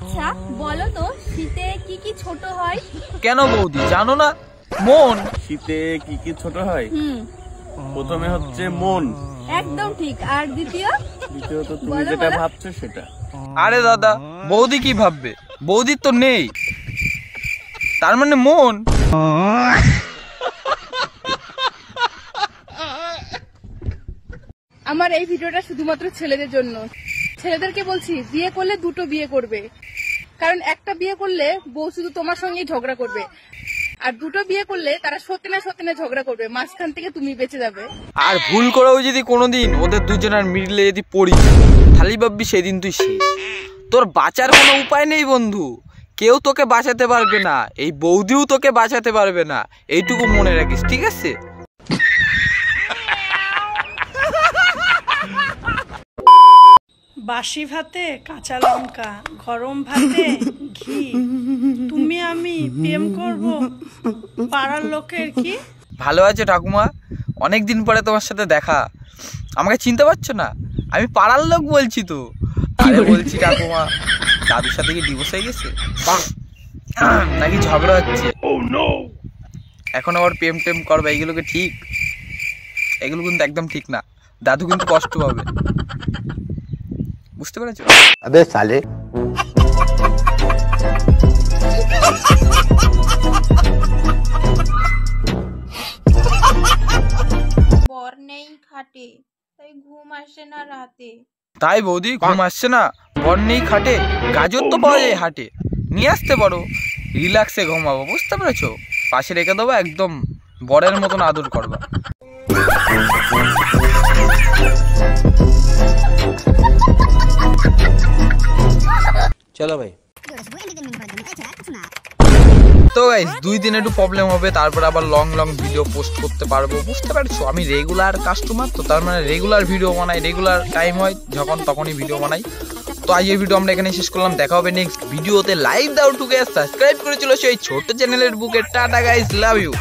আচ্ছা বলো তো শীতে কি কি ছোট হয়? কেন বৌদি জানো না? মন। শীতে কি কি ছোট হয়? প্রথমে হচ্ছে মন। একদম ঠিক। আর দ্বিতীয়ত তুমি যেটা ভাবছো সেটা। আরে দাদা, বৌদি কি ভাববে? বৌদির তো নেই, তার মানে মন। আমার এই ভিডিওটা শুধুমাত্র ছেলেদের জন্য। ছেলেদেরকে বলছি, বিয়ে করলে দুটো বিয়ে করবে, কারণ একটা বিয়ে করলে বউ শুধু তোমার সঙ্গেই ঝগড়া করবে, আর দুটো বিয়ে করলে তারা সত্যি না ঝগড়া করবে, মাঝখান থেকে তুমি বেঁচে যাবে। আর ভুল করেও যদি কোনোদিন ওদের দুজনের মিডলে যদি পড়ি, খালি ভাববি সেদিন তুই শেষ। তোর বাঁচার কোনো উপায় নেই বন্ধু, কেউ তোকে বাঁচাতে পারবে না, এই বৌদিও তোকে বাঁচাতে পারবে না, এইটুকু মনে রাখিস, ঠিক আছে? বাসি ভাতে কাঁচা লঙ্কা, গরম ভাতে ঘি, তুমি আমি প্রেম করব পাড়ার লোকের কি? ভালো আছে ঠাকুমা, অনেকদিন পরে তোমার সাথে দেখা। আমাকে চিনতে পারছো না? আমি পাড়ার লোক বলছি তো। আরে বলছি ঠাকুমা, দাদুর সাথে কি ডিভোর্স হয়ে গেছে নাকি ঝগড়া হচ্ছে? এখন আবার প্রেম টেম করবে, এইগুলো কি ঠিক? এগুলো কিন্তু একদম ঠিক না, দাদু কিন্তু কষ্ট পাবে, বুঝতে পেরেছো? আবে সালে বর নেই খাটে, তাই ঘুম আসে না রাতে। তাই বৌদি ঘুম আসছে না? বর নেই খাটে, গাজর তো পাওয়া যায় হাটে, নিয়ে আসতে পারো, রিল্যাক্সে ঘুমাবো, বুঝতে পেরেছো? পাশে রেখে দেবো, একদম বরের মতন আদর করবা। চলো ভাই। তো গাইস 2 দিন একটু প্রবলেম হবে, তারপর আবার লং ভিডিও পোস্ট করতে পারবো, বুঝতে পারছো? আমি রেগুলার কাস্টমার তো, তার মানে রেগুলার ভিডিও বানাই, রেগুলার টাইম হয় যখন তখনই ভিডিও বানাই। তো আজ এই ভিডিও আমরা এখানে শেষ করলাম, দেখা হবে নেক্সট ভিডিওতে। লাইক দাও টু গাইস, সাবস্ক্রাইব করে চলো সেই ছোট চ্যানেলের বুকে। Tata guys, love you.